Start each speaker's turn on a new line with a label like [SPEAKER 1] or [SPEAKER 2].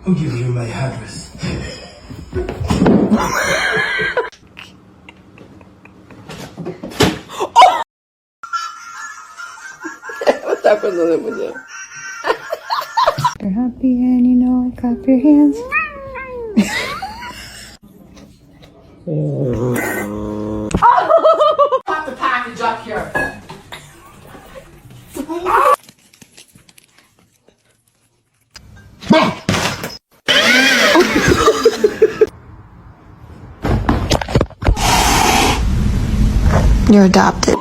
[SPEAKER 1] I'll give you my address.
[SPEAKER 2] You're happy and you know it. Clap your hands.
[SPEAKER 3] Pop the package up here.
[SPEAKER 2] You're adopted.